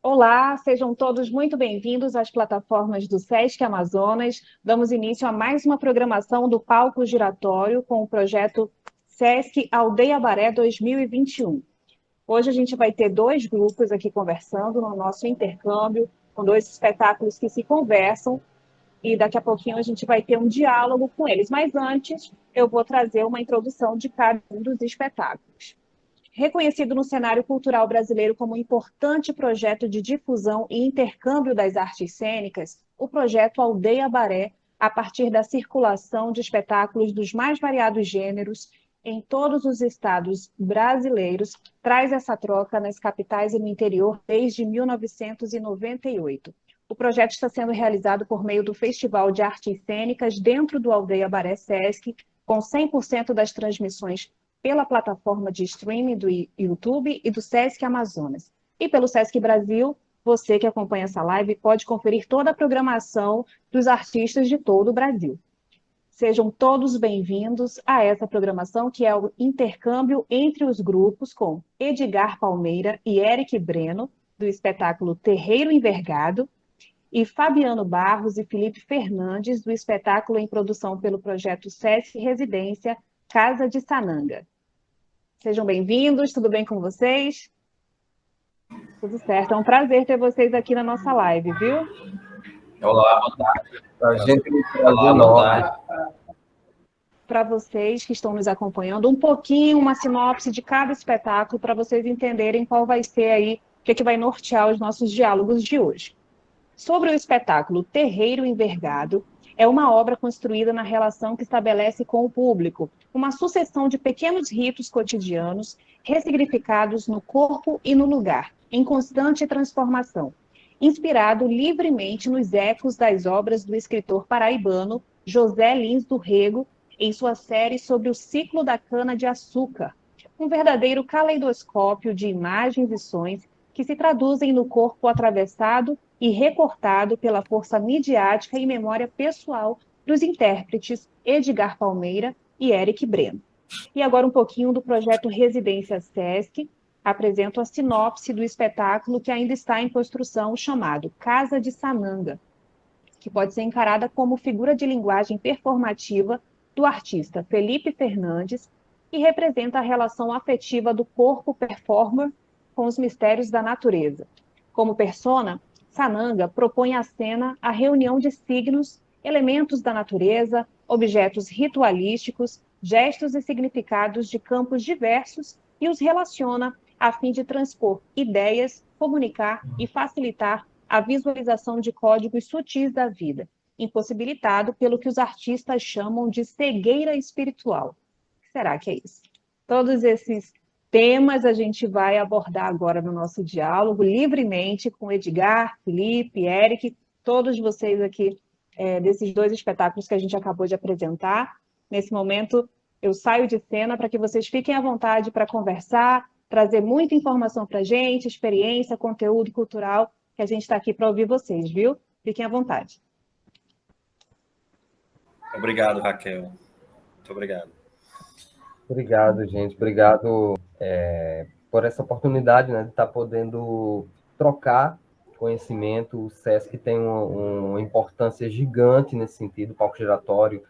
Olá, sejam todos muito bem-vindos às plataformas do Sesc Amazonas. Damos início a mais uma programação do Palco Giratório com o projeto Sesc Aldeia Baré 2021. Hoje a gente vai ter dois grupos aqui conversando no nosso intercâmbio, com dois espetáculos que se conversam, e daqui a pouquinho a gente vai ter um diálogo com eles. Mas antes, eu vou trazer uma introdução de cada um dos espetáculos. Reconhecido no cenário cultural brasileiro como um importante projeto de difusão e intercâmbio das artes cênicas, o projeto Aldeia Baré, a partir da circulação de espetáculos dos mais variados gêneros em todos os estados brasileiros, traz essa troca nas capitais e no interior desde 1998. O projeto está sendo realizado por meio do Festival de Artes Cênicas dentro do Aldeia Baré Sesc, com 100% das transmissões pela plataforma de streaming do YouTube e do Sesc Amazonas. E pelo Sesc Brasil, você que acompanha essa live pode conferir toda a programação dos artistas de todo o Brasil. Sejam todos bem-vindos a essa programação, que é o intercâmbio entre os grupos com Edgar Palmeira e Eric Breno, do espetáculo Terreiro Envergado, e Fabiano Barros e Felipe Fernandes, do espetáculo em produção pelo projeto Sesc Residência Casa de Sananga. Sejam bem-vindos, tudo bem com vocês? Tudo certo, é um prazer ter vocês aqui na nossa live, viu? Olá, boa tarde. A gente Olá, boa tarde. Para vocês que estão nos acompanhando, um pouquinho, uma sinopse de cada espetáculo, para vocês entenderem qual vai ser aí, o que vai nortear os nossos diálogos de hoje. Sobre o espetáculo Terreiro Envergado, é uma obra construída na relação que estabelece com o público, uma sucessão de pequenos ritos cotidianos, ressignificados no corpo e no lugar, em constante transformação, inspirado livremente nos ecos das obras do escritor paraibano José Lins do Rego, em sua série sobre o ciclo da cana-de-açúcar, um verdadeiro caleidoscópio de imagens e sons que se traduzem no corpo atravessado e recortado pela força midiática e memória pessoal dos intérpretes Edgar Palmeira e Eric Breno. E agora um pouquinho do projeto Residência Sesc. Apresento a sinopse do espetáculo que ainda está em construção, chamado Casa de Sananga, que pode ser encarada como figura de linguagem performativa do artista Felipe Fernandes e representa a relação afetiva do corpo performer com os mistérios da natureza. Como persona, Sananga propõe à cena a reunião de signos, elementos da natureza, objetos ritualísticos, gestos e significados de campos diversos e os relaciona a fim de transpor ideias, comunicar e facilitar a visualização de códigos sutis da vida, impossibilitado pelo que os artistas chamam de cegueira espiritual. O que será que é isso? Todos esses temas a gente vai abordar agora no nosso diálogo, livremente, com Edgar, Felipe, Eric, todos vocês aqui desses dois espetáculos que a gente acabou de apresentar. Nesse momento, eu saio de cena para que vocês fiquem à vontade para conversar, trazer muita informação para a gente, experiência, conteúdo cultural, que a gente está aqui para ouvir vocês, viu? Fiquem à vontade. Obrigado, Raquel. Muito obrigado. Obrigado, gente. Obrigado por essa oportunidade, né, de estar podendo trocar conhecimento. O Sesc tem uma importância gigante nesse sentido, o palco giratório,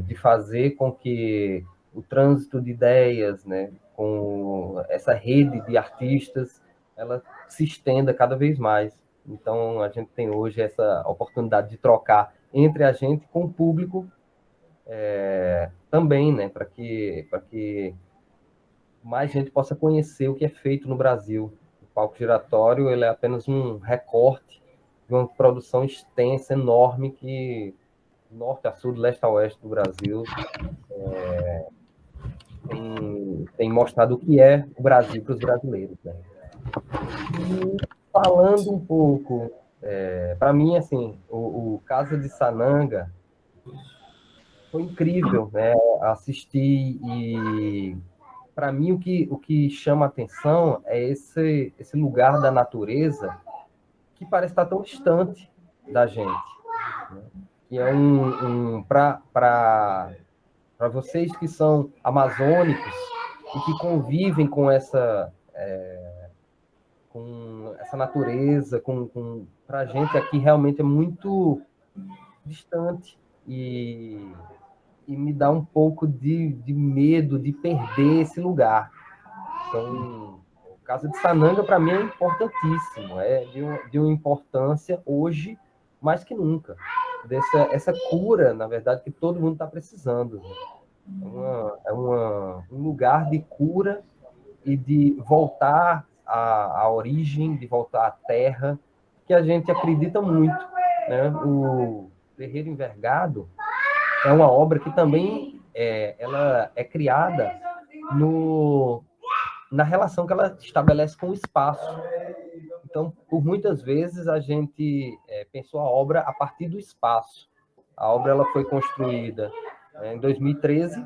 de fazer com que o trânsito de ideias, né, com essa rede de artistas, ela se estenda cada vez mais. Então, a gente tem hoje essa oportunidade de trocar entre a gente com o público também, né, para que mais gente possa conhecer o que é feito no Brasil. O palco giratório, ele é apenas um recorte de uma produção extensa, enorme, que norte a sul, leste a oeste do Brasil tem mostrado o que é o Brasil para os brasileiros, né? E falando um pouco, para mim, assim, o Casa de Sananga foi incrível, né, assistir, e para mim o que chama a atenção é esse lugar da natureza que parece estar tão distante da gente, né? Que é para vocês que são amazônicos e que convivem com com essa natureza, para a gente aqui realmente é muito distante e me dá um pouco de medo de perder esse lugar. Então, o caso de Sananga, para mim, é importantíssimo, é de uma importância hoje mais que nunca. Essa cura, na verdade, que todo mundo está precisando. Um lugar de cura e de voltar à origem, de voltar à terra, que a gente acredita muito. Né? O Terreiro Envergado é uma obra que também ela é criada na relação que ela estabelece com o espaço. Então, por muitas vezes, a gente pensou a obra a partir do espaço. A obra ela foi construída em 2013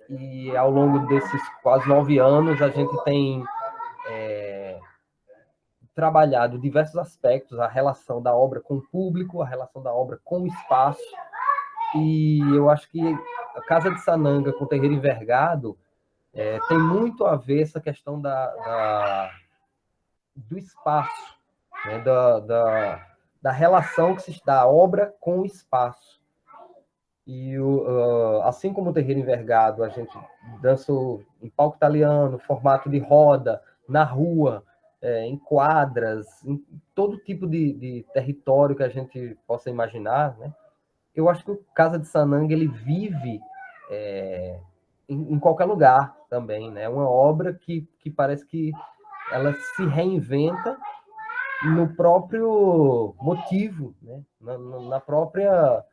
e, ao longo desses quase 9 anos, a gente tem trabalhado diversos aspectos, a relação da obra com o público, a relação da obra com o espaço, e eu acho que a Casa de Sananga com o Terreiro Envergado tem muito a ver essa questão do espaço, né? da relação que se dá a obra com o espaço. E assim como o Terreiro Envergado, a gente dançou em palco italiano, formato de roda, na rua, em quadras, em todo tipo de território que a gente possa imaginar, né? Eu acho que o Casa de Sananga ele vive em qualquer lugar também, né? É uma obra que parece que ela se reinventa no próprio motivo, né? Na própria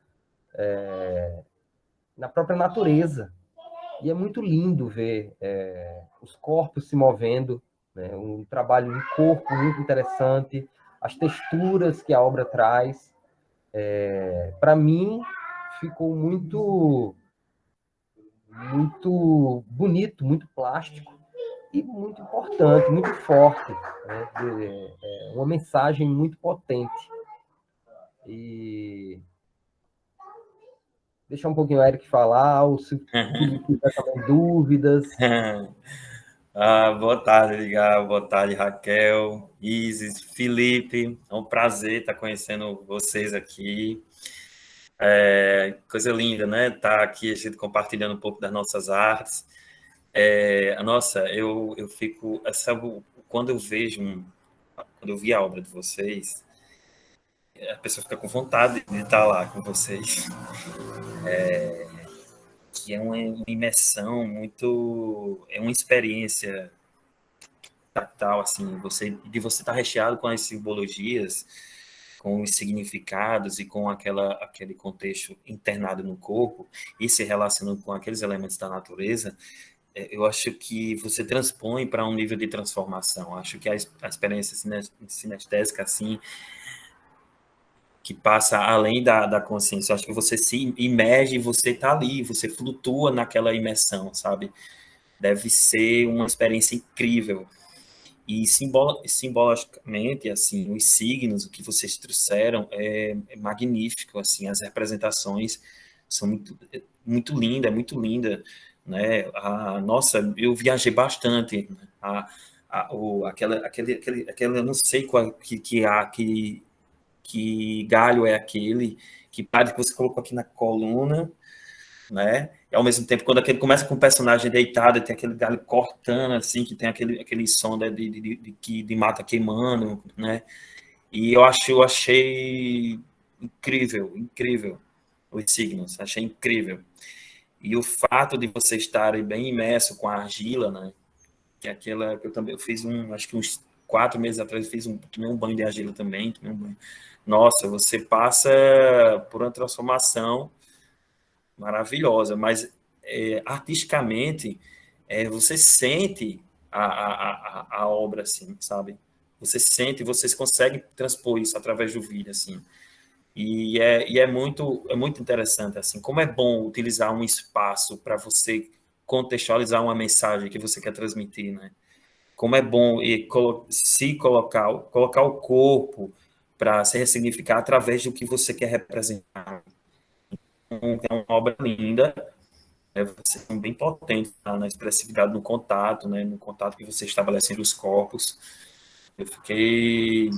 natureza. E é muito lindo ver os corpos se movendo, né? Um trabalho de corpo muito interessante, as texturas que a obra traz. Para mim, ficou muito bonito, muito plástico e muito importante, muito forte, né? Uma mensagem muito potente. E deixar um pouquinho o Eric falar, ou se tiver também dúvidas. Boa tarde, Edgar. Boa tarde, Raquel, Isis, Felipe. É um prazer estar conhecendo vocês aqui. Coisa linda, né? Estar aqui, a gente compartilhando um pouco das nossas artes. Nossa, eu fico... Sabe, quando eu vi a obra de vocês, a pessoa fica com vontade de estar lá com vocês. Que é uma imersão muito... É uma experiência tactal, assim, de você estar recheado com as simbologias, com os significados e com aquele contexto internado no corpo e se relacionando com aqueles elementos da natureza. Eu acho que você transpõe para um nível de transformação. Acho que a experiência sinestésica, assim, que passa além da consciência. Acho que você se imerge, você está ali, você flutua naquela imersão, sabe? Deve ser uma experiência incrível. E simbolicamente, assim, os signos, o que vocês trouxeram é magnífico, assim, as representações são muito linda, muito linda, né? Nossa, eu viajei bastante, né? Eu não sei qual que galho é aquele, que padre que você colocou aqui na coluna, né? E ao mesmo tempo, quando aquele começa com o personagem deitado, tem aquele galho cortando, assim, que tem aquele som de mata queimando, né? E eu achei incrível os signos, achei incrível. E o fato de você estarem bem imerso com a argila, né? Que é aquela que eu fiz acho que uns 4 meses atrás, eu tomei um banho de argila também, tomei um banho. Nossa, você passa por uma transformação maravilhosa, mas artisticamente você sente a obra assim, sabe? Você sente, vocês conseguem transpor isso através do vídeo assim. E é muito interessante assim, como é bom utilizar um espaço para você contextualizar uma mensagem que você quer transmitir, né? Como é bom se colocar o corpo para se ressignificar através do que você quer representar. É uma obra linda, você é bem potente na expressividade, no contato, né, no contato que você estabelece entre os corpos. Eu fiquei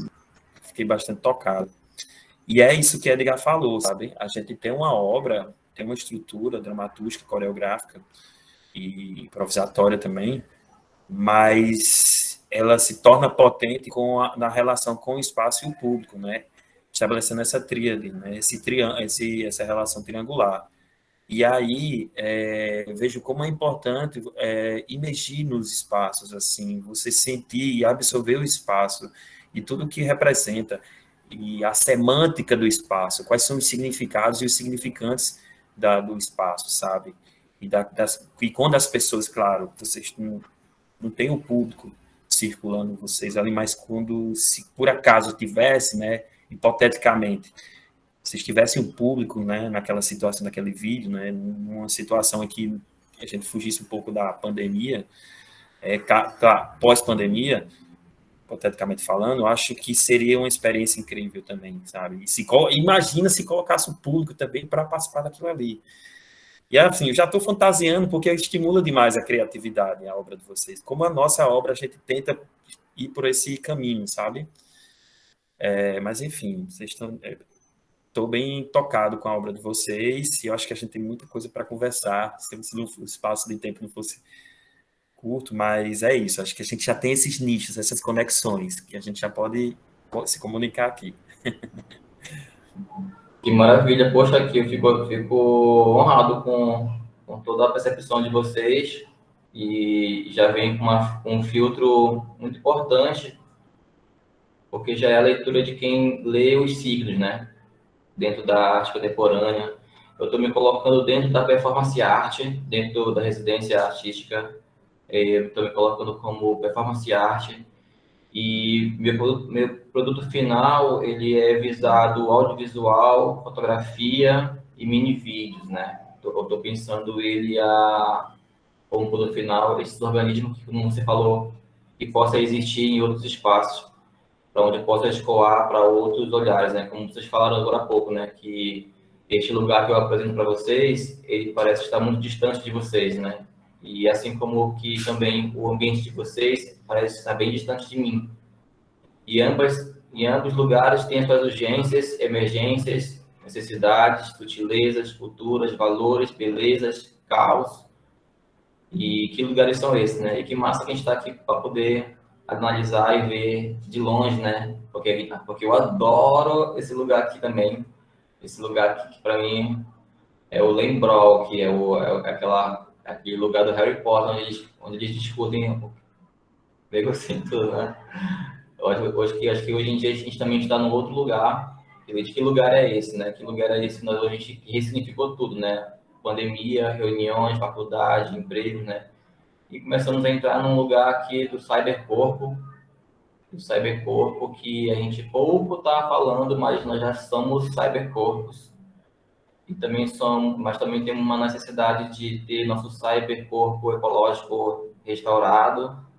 bastante tocado. E é isso que Edgar falou, sabe? A gente tem uma obra, tem uma estrutura dramatúrgica, coreográfica e improvisatória também, mas ela se torna potente na relação com o espaço e o público, né? Estabelecendo essa tríade, né? Essa relação triangular. E aí eu vejo como é importante imergir nos espaços, assim, você sentir e absorver o espaço e tudo o que representa e a semântica do espaço, quais são os significados e os significantes do espaço, sabe? E quando as pessoas, claro, vocês não tem o público circulando vocês ali, mas quando, se por acaso tivesse, né, hipoteticamente, se tivessem um público, né, naquela situação, naquele vídeo, né, numa situação em que a gente fugisse um pouco da pandemia, pós-pandemia, hipoteticamente falando, eu acho que seria uma experiência incrível também, sabe? Imagina se colocasse o público também para participar daquilo ali. E assim, eu já estou fantasiando porque estimula demais a criatividade, a obra de vocês. Como a nossa obra, a gente tenta ir por esse caminho, sabe? Mas enfim, vocês estão... Estou bem tocado com a obra de vocês e eu acho que a gente tem muita coisa para conversar, se o espaço de tempo não fosse curto, mas é isso. Acho que a gente já tem esses nichos, essas conexões, que a gente já pode se comunicar aqui. Que maravilha. Poxa, aqui eu fico honrado com toda a percepção de vocês e já vem com um filtro muito importante, porque já é a leitura de quem lê os signos, né? Dentro da arte contemporânea. Eu estou me colocando dentro da performance arte, dentro da residência artística. Estou me colocando como performance arte. E meu produto final, ele é visado audiovisual, fotografia e mini vídeos, né? Eu estou pensando ele como produto final, esses organismos que, como você falou, que possa existir em outros espaços, para onde possa escoar para outros olhares, né? Como vocês falaram agora há pouco, né? Que este lugar que eu apresento para vocês, ele parece estar muito distante de vocês, né? E assim como que também o ambiente de vocês parece estar bem distante de mim. E em ambos lugares tem as suas urgências, emergências, necessidades, sutilezas, culturas, valores, belezas, caos. E que lugares são esses, né? E que massa que a gente está aqui para poder analisar e ver de longe, né? Porque eu adoro esse lugar aqui também. Esse lugar aqui que para mim é o Lembrol, que é aquele lugar do Harry Potter onde eles discutem o negócio tudo, né? Acho que hoje em dia a gente também está num outro lugar. De que lugar é esse, né? Que lugar é esse? A gente ressignificou tudo, né? Pandemia, reuniões, faculdade, empregos, né? E começamos a entrar num lugar aqui do cybercorpo, que a gente pouco está falando, mas nós já somos cybercorpos. Mas também temos uma necessidade de ter nosso cybercorpo ecológico restaurado.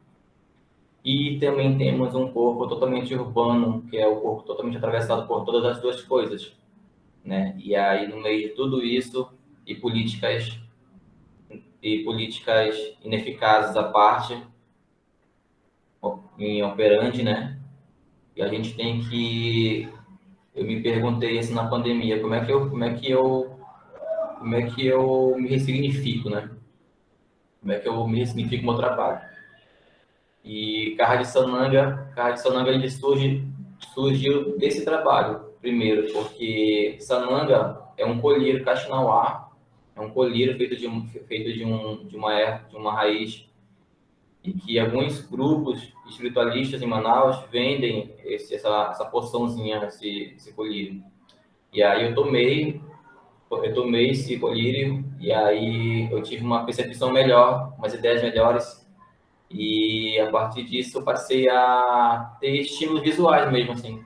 E também temos um corpo totalmente urbano, que é o corpo totalmente atravessado por todas as duas coisas, né? E aí, no meio de tudo isso, e políticas ineficazes à parte, em operante, né? E a gente tem que... Eu me perguntei isso na pandemia, como é que eu me ressignifico, né? Como é que eu me ressignifico no meu trabalho? E Carra de Sananga ele surgiu desse trabalho, primeiro, porque Sananga é um colírio caxinauá, é um colírio feito de uma raiz, e que alguns grupos espiritualistas em Manaus vendem essa porçãozinha, esse colírio. E aí eu tomei esse colírio, e aí eu tive uma percepção melhor, umas ideias melhores. E a partir disso eu passei a ter estímulos visuais mesmo, assim.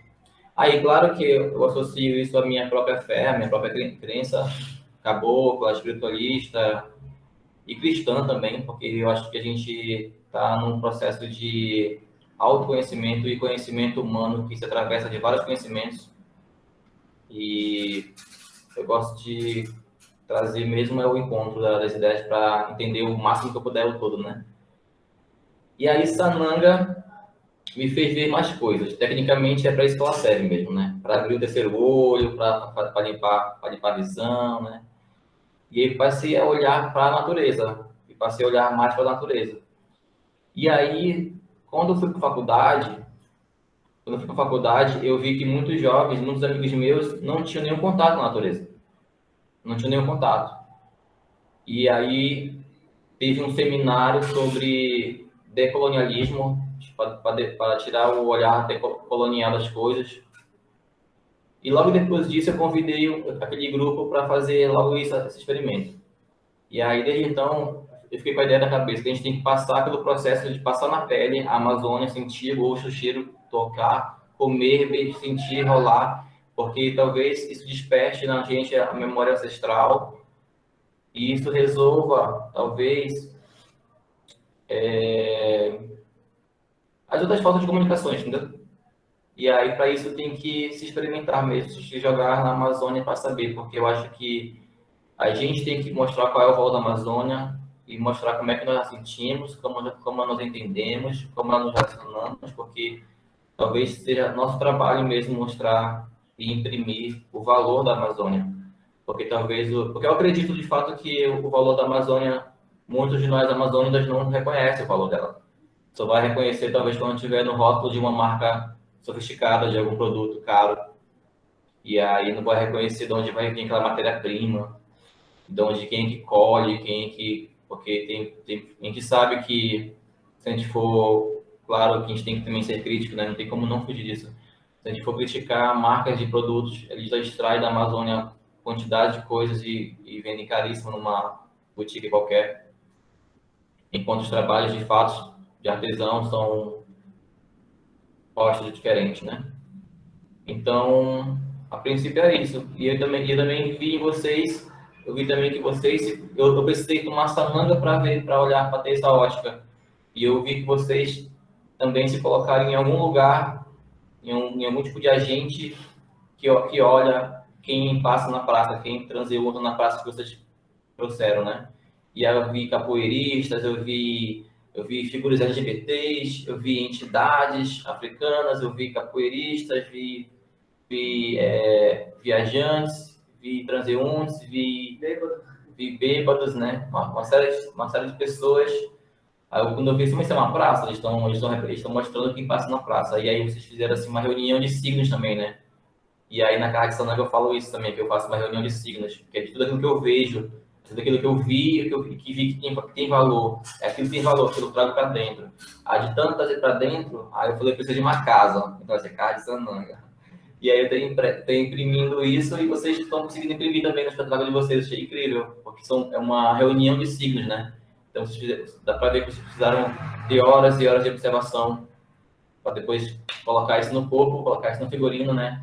Aí, claro que eu associo isso à minha própria fé, à minha própria crença cabocla, espiritualista e cristã também, porque eu acho que a gente está num processo de autoconhecimento e conhecimento humano que se atravessa de vários conhecimentos. E eu gosto de trazer mesmo o encontro das ideias para entender o máximo que eu puder o todo, né? E aí, Sananga me fez ver mais coisas. Tecnicamente é para isso que ela serve mesmo, né? Para abrir o terceiro olho, para limpar a visão, né? E aí passei a olhar para a natureza, e passei a olhar mais para a natureza. E aí, quando eu fui para a faculdade, eu vi que muitos jovens, muitos amigos meus, não tinham nenhum contato com a natureza. Não tinham nenhum contato. E aí, teve um seminário sobre decolonialismo, para tirar o olhar decolonial das coisas. E logo depois disso, eu convidei aquele grupo para fazer logo esse experimento. E aí, desde então, eu fiquei com a ideia da cabeça que a gente tem que passar pelo processo de passar na pele a Amazônia, sentir o gosto, o cheiro, tocar, comer, sentir, rolar, porque talvez isso desperte na gente a memória ancestral e isso resolva, talvez, as outras faltas de comunicações, entendeu? E aí, para isso, tem que se experimentar mesmo, se jogar na Amazônia para saber, porque eu acho que a gente tem que mostrar qual é o valor da Amazônia e mostrar como é que nós a sentimos, como nós entendemos, como nós nos relacionamos, porque talvez seja nosso trabalho mesmo mostrar e imprimir o valor da Amazônia. Porque porque eu acredito de fato que o valor da Amazônia, muitos de nós amazônicos não reconhecem o valor dela. Só vai reconhecer talvez quando estiver no rótulo de uma marca sofisticada, de algum produto caro. E aí não vai reconhecer de onde vai vir aquela matéria-prima, de onde quem que colhe, porque a gente sabe que se a gente for, claro que a gente tem que também ser crítico, né? Não tem como não fugir disso. Se a gente for criticar marcas de produtos, eles já extraem da Amazônia quantidade de coisas e vendem caríssimo numa boutique qualquer, enquanto os trabalhos de fato de artesão são postos diferentes, né? Então, a princípio é isso. E eu também vi em vocês, eu vi também que vocês, eu precisei tomar sananga para olhar, para ter essa ótica. E eu vi que vocês também se colocaram em algum lugar, em algum tipo de agente que olha quem passa na praça, quem transeunta na praça que vocês trouxeram, né? E aí eu vi capoeiristas, eu vi figuras LGBTs, eu vi entidades africanas, eu vi capoeiristas, vi viajantes, vi transeuntes, vi bêbados, né? Uma série de pessoas. Aí, quando eu vi isso, mas isso é uma praça, eles estão mostrando quem passa na praça. E aí vocês fizeram assim, uma reunião de signos também, né? E aí na Carta de Sananga eu falo isso também, que eu faço uma reunião de signos, que é de tudo aquilo que eu vejo, tudo aquilo que eu vi, que vi que tem valor. É aquilo que tem valor, aquilo que eu trago para dentro. Aí de tanto trazer para dentro, aí eu falei que precisa de uma casa. Então, essa é Carta de Sananga. E aí eu tenho imprimindo isso e vocês estão conseguindo imprimir também no espetáculo de vocês. Achei incrível, porque é uma reunião de signos, né? Então dá para ver que vocês precisaram de horas e horas de observação para depois colocar isso no corpo, colocar isso no figurino, né?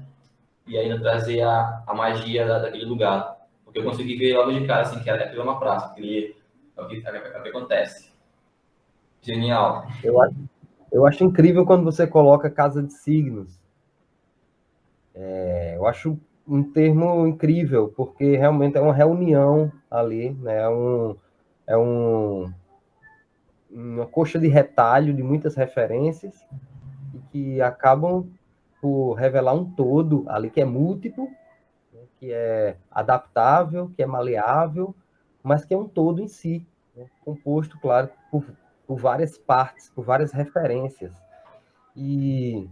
E ainda trazer a magia daquele lugar. Porque eu consegui ver logo de cara, assim, que aquilo é uma praça, aquilo é o que acontece. Genial. Eu acho incrível quando você coloca casa de signos. Eu acho um termo incrível, porque realmente é uma reunião ali, né? Uma coxa de retalho de muitas referências e que acabam por revelar um todo ali que é múltiplo, né? Que é adaptável, que é maleável, mas que é um todo em si, né? Composto, claro, por várias partes, por várias referências. E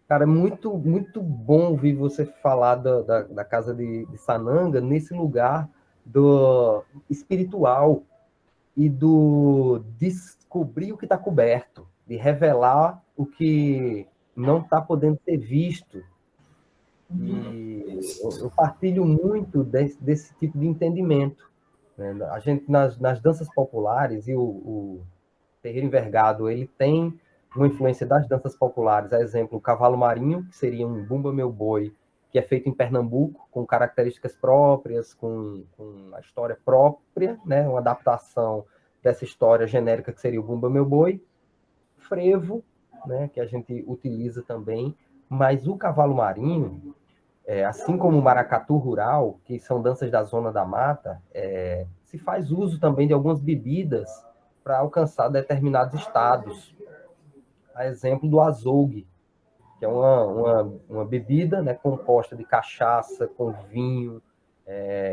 cara, é muito, muito bom ouvir você falar da casa de Sananga nesse lugar do espiritual e do descobrir o que está coberto, de revelar o que não está podendo ser visto. E eu partilho muito desse tipo de entendimento, né? A gente, nas danças populares, e o Terreiro Envergado, ele tem uma influência das danças populares, a exemplo, o cavalo marinho, que seria um Bumba Meu Boi, que é feito em Pernambuco, com características próprias, com a história própria, né? Uma adaptação dessa história genérica que seria o Bumba Meu Boi. Frevo, né? Que a gente utiliza também, mas o cavalo marinho, assim como o maracatu rural, que são danças da zona da mata, se faz uso também de algumas bebidas para alcançar determinados estados. a exemplo do azougue, que é uma bebida, né, composta de cachaça com vinho,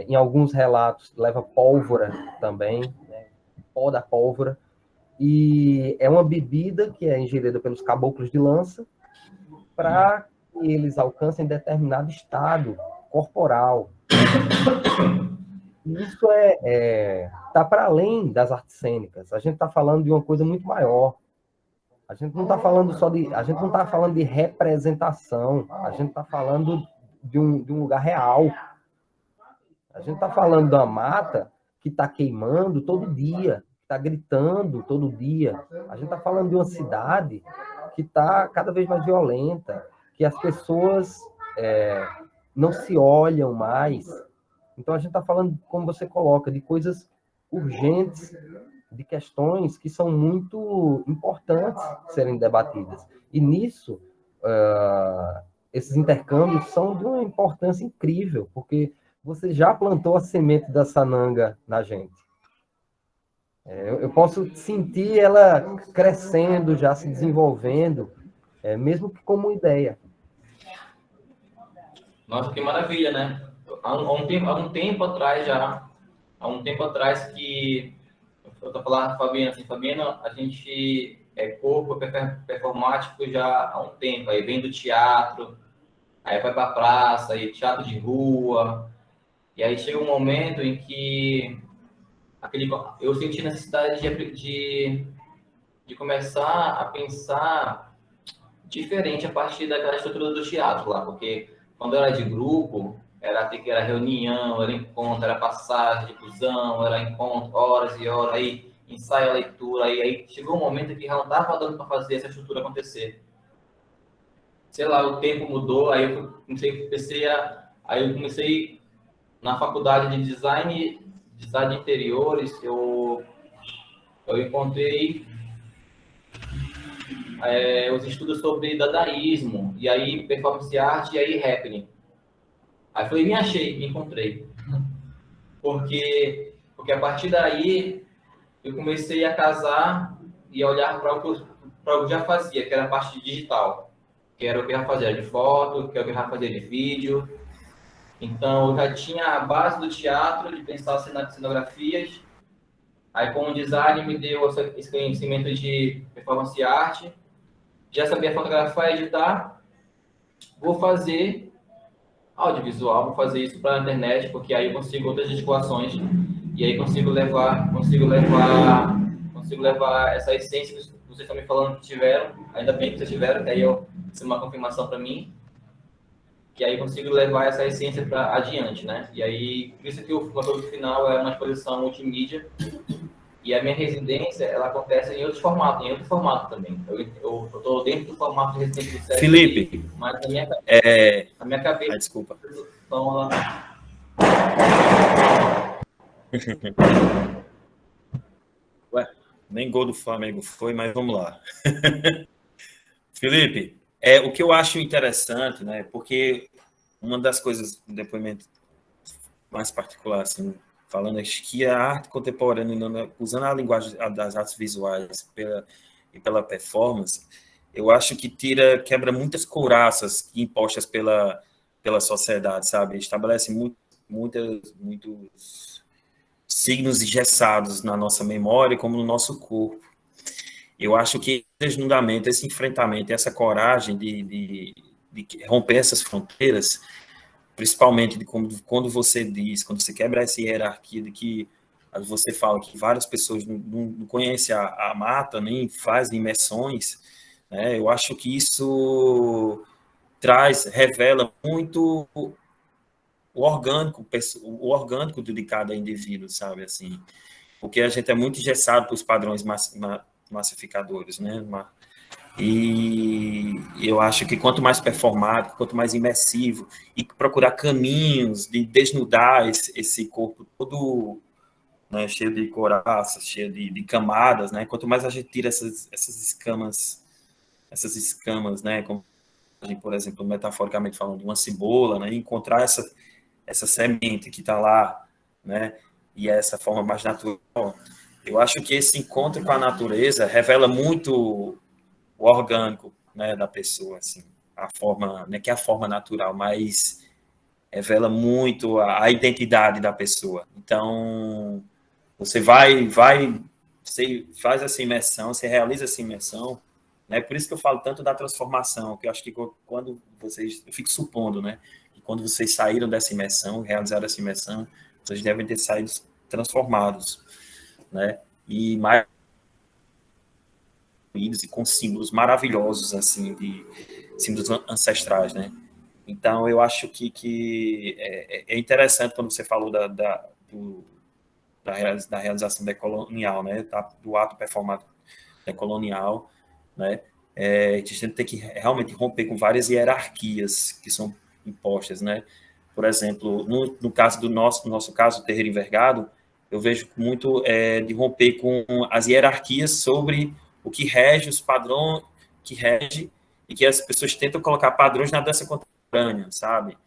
em alguns relatos leva pólvora também, né, pó da pólvora, e é uma bebida que é ingerida pelos caboclos de lança para que eles alcancem determinado estado corporal. Isso tá para além das artes cênicas. A gente está falando de uma coisa muito maior. A gente não está falando de representação. A gente está falando de um lugar real. A gente está falando de uma mata que está queimando todo dia, que está gritando todo dia. A gente está falando de uma cidade que está cada vez mais violenta, que as pessoas não se olham mais. Então, a gente está falando, como você coloca, de coisas urgentes, de questões que são muito importantes serem debatidas. E nisso, esses intercâmbios são de uma importância incrível, porque você já plantou a semente da sananga na gente. Eu posso sentir ela crescendo, já se desenvolvendo, mesmo que como ideia. Nossa, que maravilha, né? Há um tempo atrás que eu tô falando com a Fabiana, assim, Fabiana, a gente é corpo performático já há um tempo, aí vem do teatro, aí vai para a praça, aí teatro de rua, e aí chega um momento em que eu senti necessidade de começar a pensar diferente a partir daquela estrutura do teatro lá, porque quando era de grupo, era reunião, era encontro, era passagem de busão, era encontro, horas e horas, aí ensaio, leitura, aí chegou um momento que já não estava dando para fazer essa estrutura acontecer. Sei lá, o tempo mudou, aí eu comecei na faculdade de design de interiores, eu encontrei os estudos sobre dadaísmo, e aí performance art, e aí happening. Aí falei, me encontrei. Porque a partir daí, eu comecei a casar e a olhar para o que eu já fazia, que era a parte digital. Que era o que eu já fazia de foto, que era o que eu já fazia de vídeo. Então, eu já tinha a base do teatro, de pensar cenografias. Aí, com o design, me deu esse conhecimento de performance art. Já sabia fotografar e editar. Vou fazer audiovisual, vou fazer isso para a internet, porque aí eu consigo outras articulações e aí consigo levar essa essência que vocês estão me falando que tiveram, ainda bem que vocês tiveram, que aí isso é uma confirmação para mim, que aí consigo levar essa essência para adiante, né? E aí, por isso que o produto final é uma exposição multimídia. E a minha residência, ela acontece em outro formato também. Eu estou dentro do formato de residência do SESC. Felipe, mas na minha cabeça... desculpa. Então, ela... Ué, nem gol do Flamengo foi, mas vamos lá. Felipe, o que eu acho interessante, né? Porque uma das coisas do depoimento mais particular, assim, falando que a arte contemporânea, usando a linguagem das artes visuais e pela performance, eu acho que quebra muitas couraças impostas pela sociedade, sabe? Estabelece muitos signos engessados na nossa memória, como no nosso corpo. Eu acho que esse desnudamento, esse enfrentamento, essa coragem de romper essas fronteiras, principalmente quando você quebra essa hierarquia de que você fala que várias pessoas não conhecem a mata, nem fazem imersões, né? Eu acho que isso revela muito o orgânico de cada indivíduo, sabe, assim, porque a gente é muito engessado pelos padrões massificadores, né? E eu acho que quanto mais performático, quanto mais imersivo, e procurar caminhos de desnudar esse corpo todo, né, cheio de couraças, cheio de camadas, né? Quanto mais a gente tira essas escamas, né? Como, por exemplo, metaforicamente falando, de uma cebola, né? Encontrar essa semente que está lá, né? E essa forma mais natural. Eu acho que esse encontro com a natureza revela muito o orgânico, né, da pessoa, assim, a forma, né, que é a forma natural, mas revela muito a identidade da pessoa. Então, você você faz essa imersão, você realiza essa imersão, né? Por isso que eu falo tanto da transformação, que eu acho que quando vocês, eu fico supondo, né, que quando vocês saíram dessa imersão, realizaram essa imersão, vocês devem ter saído transformados, né? E mais e com símbolos maravilhosos, assim, de símbolos ancestrais, né? Então, eu acho que é interessante quando você falou da realização decolonial, né? Do ato performado decolonial, né? A gente tem que realmente romper com várias hierarquias que são impostas, né? Por exemplo, no caso no nosso caso, o terreiro envergado, eu vejo muito de romper com as hierarquias sobre o que rege, os padrões que rege, e que as pessoas tentam colocar padrões na dança contemporânea, sabe?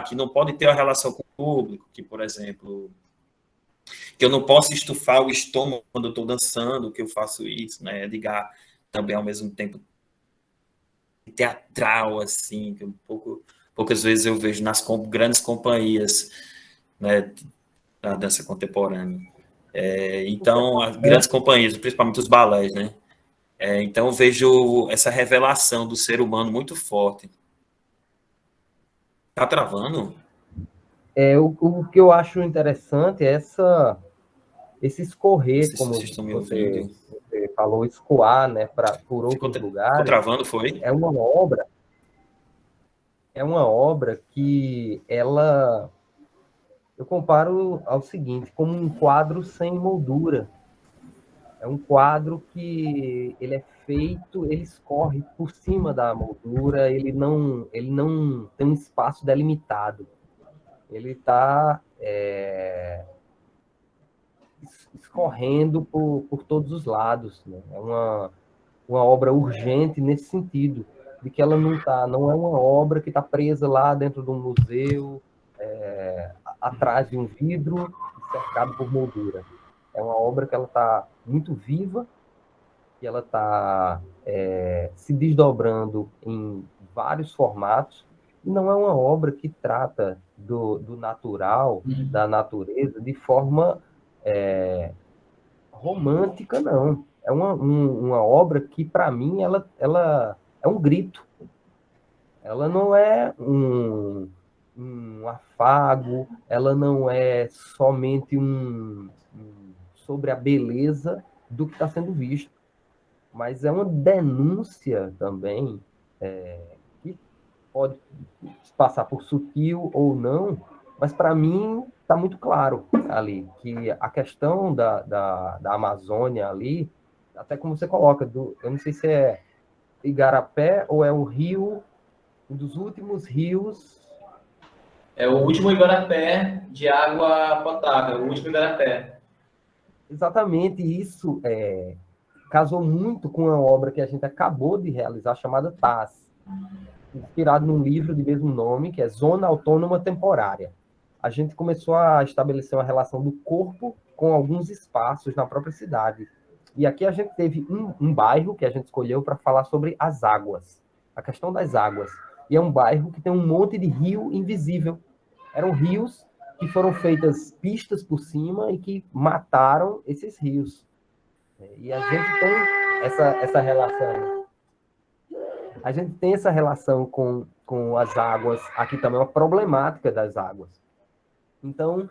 Que não pode ter uma relação com o público, que, por exemplo, que eu não posso estufar o estômago quando eu estou dançando, que eu faço isso, né? Ligar também ao mesmo tempo teatral, assim, que poucas vezes eu vejo nas grandes companhias, né, da dança contemporânea. Então, as grandes companhias, principalmente os balés, né? Então, eu vejo essa revelação do ser humano muito forte. Tá travando? O que eu acho interessante é esse escorrer, Vocês como estão me você ouvindo? falou, escoar, né, por outros Ficou lugares. travando, foi? É uma obra que eu comparo ao seguinte, como um quadro sem moldura. É um quadro que ele é feito, ele escorre por cima da moldura, ele não tem um espaço delimitado. Ele está escorrendo por todos os lados, né? É uma obra urgente nesse sentido, de que ela não é uma obra que está presa lá dentro de um museu, atrás de um vidro, cercado por moldura. É uma obra que ela está muito viva, que ela está se desdobrando em vários formatos, e não é uma obra que trata do natural, da natureza, de forma romântica, não. É uma obra que, para mim, ela é um grito. Ela não é um afago, ela não é somente sobre a beleza do que está sendo visto, mas é uma denúncia também, que pode passar por sutil ou não, mas para mim está muito claro ali que a questão da Amazônia ali, até como você coloca, eu não sei se é Igarapé ou é o rio, um dos últimos rios. É o último igarapé de água potável, o último igarapé. Exatamente, isso casou muito com a obra que a gente acabou de realizar, chamada TAS, inspirado num livro de mesmo nome, que é Zona Autônoma Temporária. A gente começou a estabelecer uma relação do corpo com alguns espaços na própria cidade. E aqui a gente teve um bairro que a gente escolheu para falar sobre as águas, a questão das águas. E é um bairro que tem um monte de rio invisível. Eram rios que foram feitas pistas por cima e que mataram esses rios. E a gente tem essa relação. A gente tem essa relação com as águas, aqui também uma problemática das águas. Então,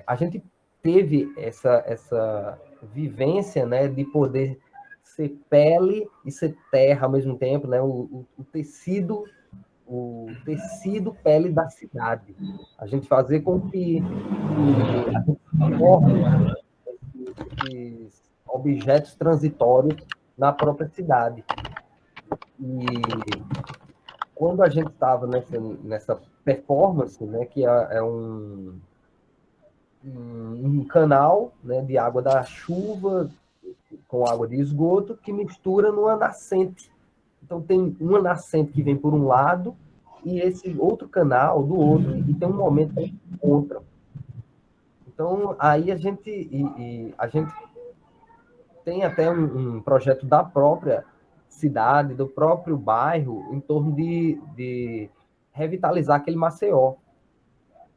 a gente teve essa vivência, né, de poder ser pele e ser terra ao mesmo tempo, né, o tecido pele da cidade. A gente fazer com que a gente forme esses objetos transitórios na própria cidade. E quando a gente estava nessa performance, né, que é um canal, né, de água da chuva com água de esgoto que mistura numa nascente. Então tem uma nascente que vem por um lado e esse outro canal do outro, e tem um momento que eles se encontram. Então aí a gente tem até um projeto da própria cidade, do próprio bairro, em torno de revitalizar aquele Maceió.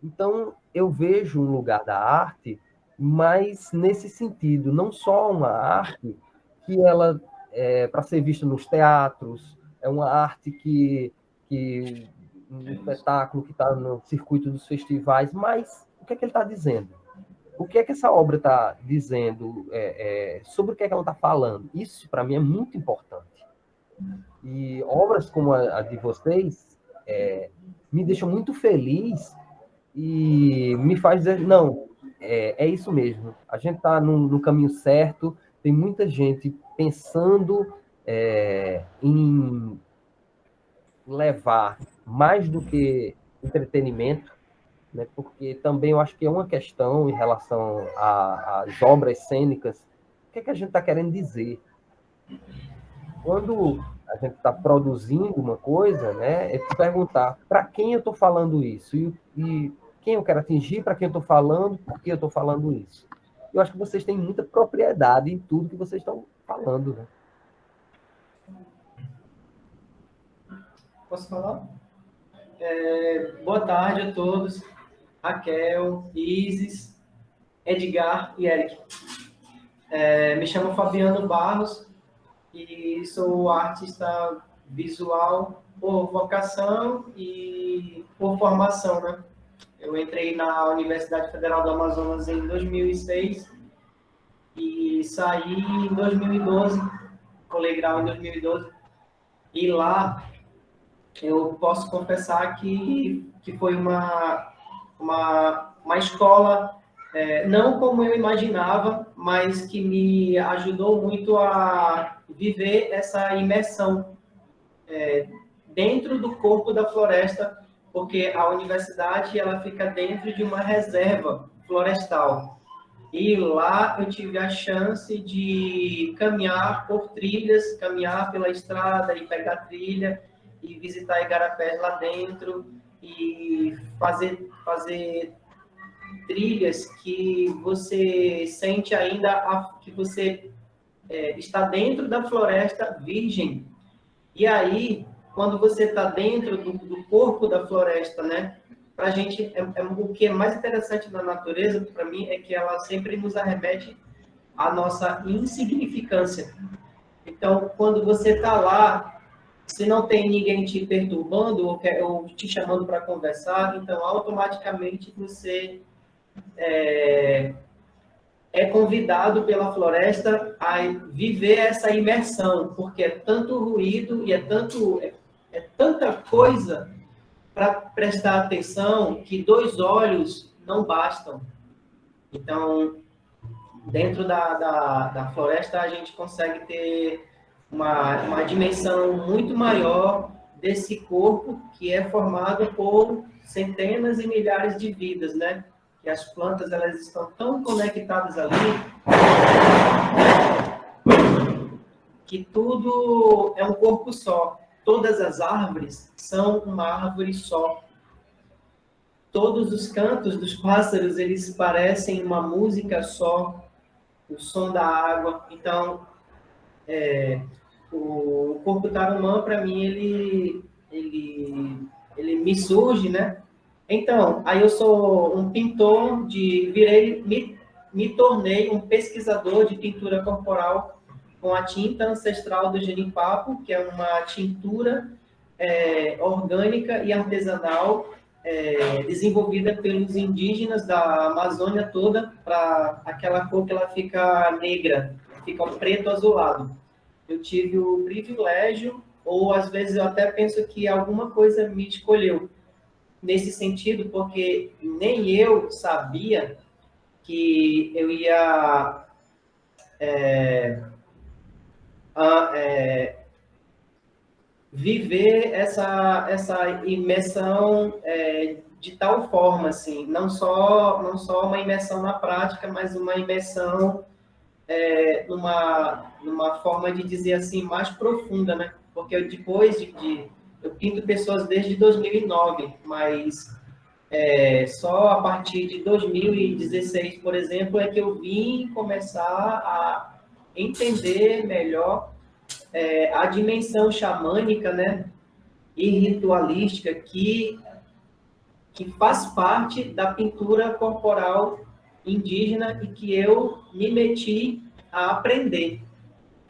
Então, eu vejo um lugar da arte, mas nesse sentido, não só uma arte que ela é para ser vista nos teatros, é uma arte que um espetáculo que está no circuito dos festivais, mas o que é que ele está dizendo? O que é que essa obra está dizendo? Sobre o que é que ela está falando? Isso, para mim, é muito importante. E obras como a de vocês me deixam muito feliz e me faz dizer, não, é isso mesmo. A gente está no caminho certo, tem muita gente pensando em levar mais do que entretenimento, né? Porque também eu acho que é uma questão em relação às obras cênicas, o que é que a gente está querendo dizer? Quando a gente está produzindo uma coisa, né, é te perguntar para quem eu estou falando isso e quem eu quero atingir, para quem eu estou falando, por que eu estou falando isso. Eu acho que vocês têm muita propriedade em tudo que vocês estão falando, né? Posso falar? Boa tarde a todos. Raquel, Isis, Edgar e Eric. Me chamo Fabiano Barros e sou artista visual por vocação e por formação, né? Eu entrei na Universidade Federal do Amazonas em 2006 e saí em 2012, colei grau em 2012, e lá eu posso confessar que foi uma escola, não como eu imaginava, mas que me ajudou muito a viver essa imersão dentro do corpo da floresta, porque a universidade ela fica dentro de uma reserva florestal. E lá eu tive a chance de caminhar por trilhas, caminhar pela estrada e pegar trilha, e visitar igarapés lá dentro, e fazer trilhas que você sente ainda que você está dentro da floresta virgem. E aí, quando você está dentro do corpo da floresta, né? Para a gente, o que é mais interessante na natureza, para mim, é que ela sempre nos arremete à nossa insignificância. Então, quando você está lá, se não tem ninguém te perturbando ou te chamando para conversar, então automaticamente você é convidado pela floresta a viver essa imersão, porque é tanto ruído e é tanta coisa para prestar atenção que 2 olhos não bastam. Então, dentro da floresta, a gente consegue ter uma dimensão muito maior desse corpo que é formado por centenas e milhares de vidas, né? Que as plantas elas estão tão conectadas ali que tudo é um corpo só. Todas as árvores são uma árvore só. Todos os cantos dos pássaros eles parecem uma música só. O som da água. Então, o corpo tarumã, para mim, ele me surge, né? Então, aí eu sou um pintor, me tornei um pesquisador de pintura corporal com a tinta ancestral do Jenipapo, que é uma tintura orgânica e artesanal desenvolvida pelos indígenas da Amazônia toda, para aquela cor que ela fica negra, fica um preto azulado. Eu tive o privilégio, ou às vezes eu até penso que alguma coisa me escolheu nesse sentido, porque nem eu sabia que eu ia viver essa imersão de tal forma, assim, não só uma imersão na prática, mas uma imersão numa forma de dizer assim, mais profunda, né? Porque eu pinto pessoas desde 2009, mas só a partir de 2016, por exemplo, é que eu vim começar a entender melhor a dimensão xamânica, né, e ritualística que faz parte da pintura corporal indígena e que eu me meti a aprender.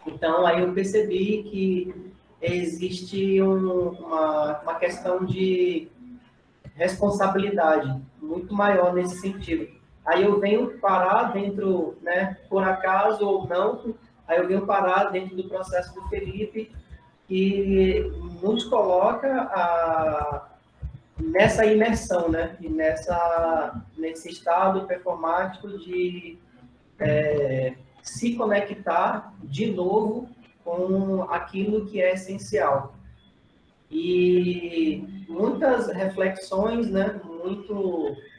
Então, aí eu percebi que existe uma questão de responsabilidade muito maior nesse sentido. Aí eu venho parar dentro, né, por acaso ou não, aí eu venho parar dentro do processo do Felipe, que nos coloca nessa imersão, né, e nesse estado performático de se conectar de novo com aquilo que é essencial. E muitas reflexões, né,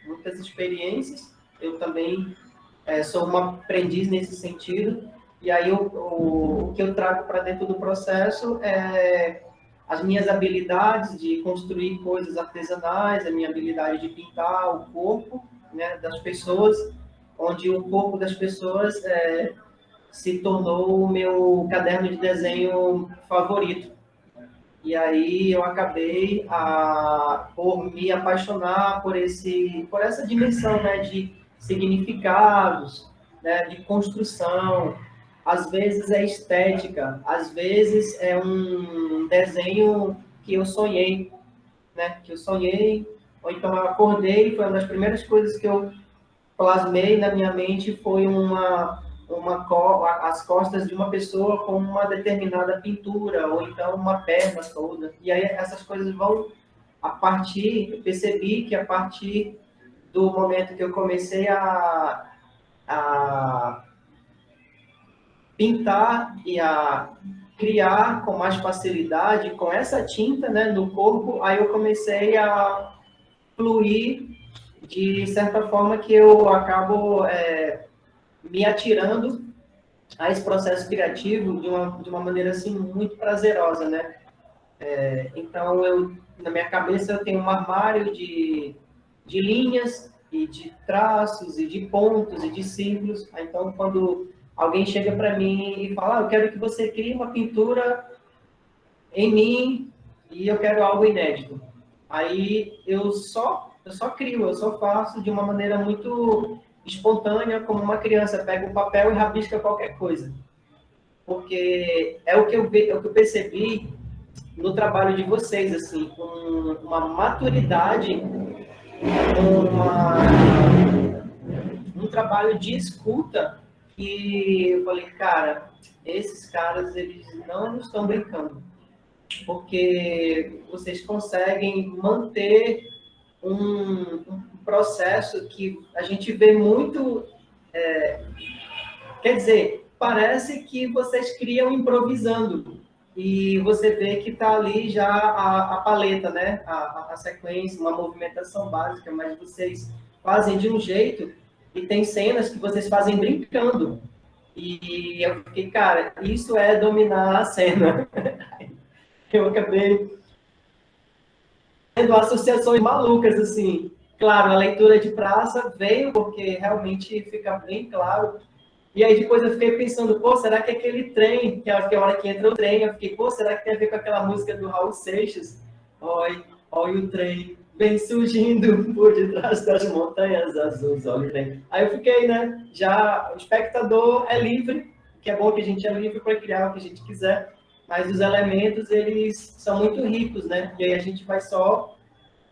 muitas experiências. Eu também sou uma aprendiz nesse sentido. E aí o que eu trago para dentro do processo é as minhas habilidades de construir coisas artesanais, a minha habilidade de pintar o corpo, né, das pessoas, onde o corpo das pessoas se tornou o meu caderno de desenho favorito. E aí eu acabei por me apaixonar por essa dimensão, né, de significados, né, de construção. Às vezes é estética, às vezes é um desenho que eu sonhei, né, ou então eu acordei, foi uma das primeiras coisas que eu plasmei na minha mente foi as costas de uma pessoa com uma determinada pintura, ou então uma perna toda. E aí essas coisas vão, eu percebi que a partir do momento que eu comecei a pintar e a criar com mais facilidade, com essa tinta, né, no corpo, aí eu comecei a fluir de certa forma que eu acabo me atirando a esse processo criativo de uma maneira assim muito prazerosa, né? Então na minha cabeça eu tenho um armário de linhas e de traços e de pontos e de círculos. Então quando alguém chega para mim e fala, eu quero que você crie uma pintura em mim e eu quero algo inédito. Aí eu só crio, eu só faço de uma maneira muito espontânea, como uma criança pega um papel e rabisca qualquer coisa. Porque é o que eu percebi no trabalho de vocês, assim, com uma maturidade, um trabalho de escuta, que eu falei, cara, esses caras, eles não estão brincando. Porque vocês conseguem manter um processo que a gente vê muito... quer dizer, parece que vocês criam improvisando. E você vê que está ali já a paleta, né? A sequência, uma movimentação básica, mas vocês fazem de um jeito e tem cenas que vocês fazem brincando. E eu fiquei, cara, isso é dominar a cena. Eu acabei tendo associações malucas, assim. Claro, a leitura de praça veio porque realmente fica bem claro. E aí depois eu fiquei pensando, pô, será que aquele trem, que é a hora que entra o trem, eu fiquei, pô, será que tem a ver com aquela música do Raul Seixas? Oi, olha o trem, vem surgindo por detrás das montanhas azuis, olha o trem. Aí eu fiquei, né, já o espectador é livre, que é bom que a gente é livre para criar o que a gente quiser, mas os elementos, eles são muito ricos, né? E aí a gente vai só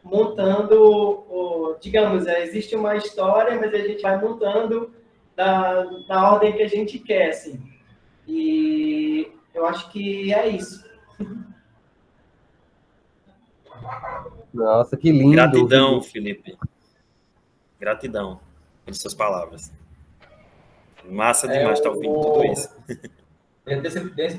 montando, digamos, existe uma história, mas a gente vai montando na ordem que a gente quer, assim. E eu acho que é isso. Nossa, que lindo. Gratidão, Felipe. Gratidão pelas suas palavras. Massa demais estar ouvindo tudo isso.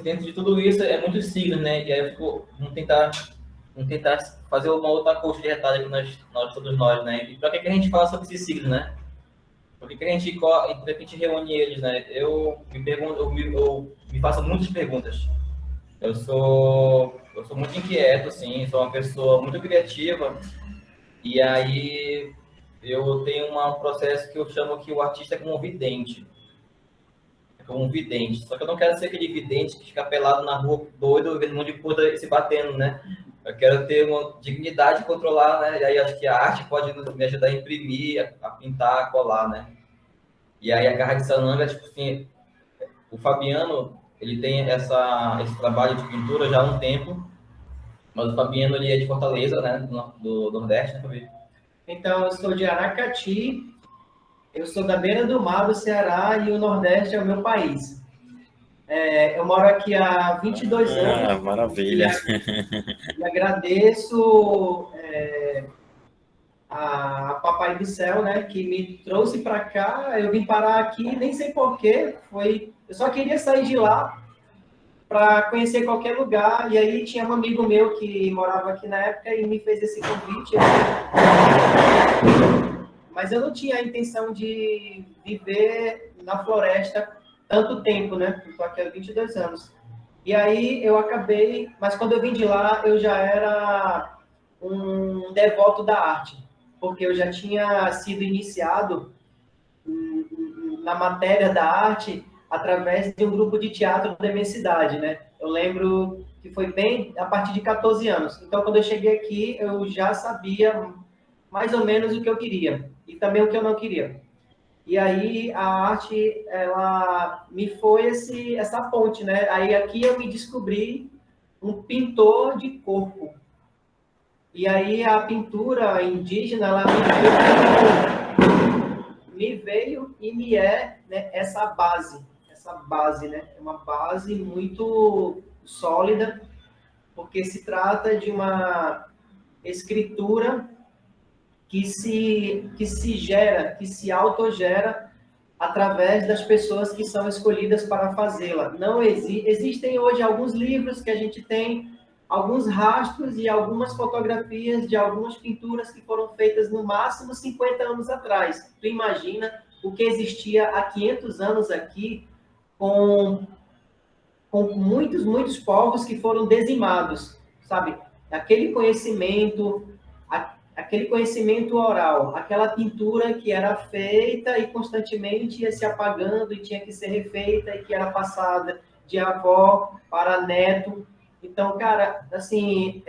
Dentro de tudo isso, é muitos signos, né? E aí vamos tentar fazer uma outra coxa de retalho que todos nós, né? E para que a gente fala sobre esses signos, né? Por que a gente reúne eles, né? Eu me faço muitas perguntas. Eu sou muito inquieto, assim, sou uma pessoa muito criativa. E aí eu tenho um processo que eu chamo que o artista é como um vidente. como um vidente. Só que eu não quero ser aquele vidente que fica pelado na rua, doido, vendo um monte de puta se batendo, né? Eu quero ter uma dignidade, controlar, né? E aí acho que a arte pode me ajudar a imprimir, a pintar, a colar, né? E aí a Garra de Sananga, tipo assim, o Fabiano, ele tem esse trabalho de pintura já há um tempo, mas o Fabiano, ele é de Fortaleza, né? Do Nordeste, né, Fabiano? Então, eu sou de Aracati, eu sou da beira do mar do Ceará e o Nordeste é o meu país. Eu moro aqui há 22 anos. Maravilha. E agradeço a Papai do Céu, né, que me trouxe para cá. Eu vim parar aqui, nem sei porquê, eu só queria sair de lá para conhecer qualquer lugar. E aí tinha um amigo meu que morava aqui na época e me fez esse convite. Mas eu não tinha a intenção de viver na floresta tanto tempo, né? Eu tô aqui há 22 anos. E aí eu acabei, mas quando eu vim de lá, eu já era um devoto da arte, porque eu já tinha sido iniciado na matéria da arte através de um grupo de teatro da minha cidade, né? Eu lembro que foi bem a partir de 14 anos. Então, quando eu cheguei aqui, eu já sabia mais ou menos o que eu queria e também o que eu não queria. E aí a arte, ela me foi essa ponte, né? Aí aqui eu me descobri um pintor de corpo. E aí a pintura indígena, ela me veio e me é, né, essa base, né? É uma base muito sólida, porque se trata de uma escritura que se autogera através das pessoas que são escolhidas para fazê-la. Não existem hoje alguns livros que a gente tem, alguns rastros e algumas fotografias de algumas pinturas que foram feitas no máximo 50 anos atrás. Tu imagina o que existia há 500 anos aqui com muitos povos que foram dizimados, sabe? Aquele conhecimento oral, aquela pintura que era feita e constantemente ia se apagando e tinha que ser refeita e que era passada de avó para neto. Então, cara, assim,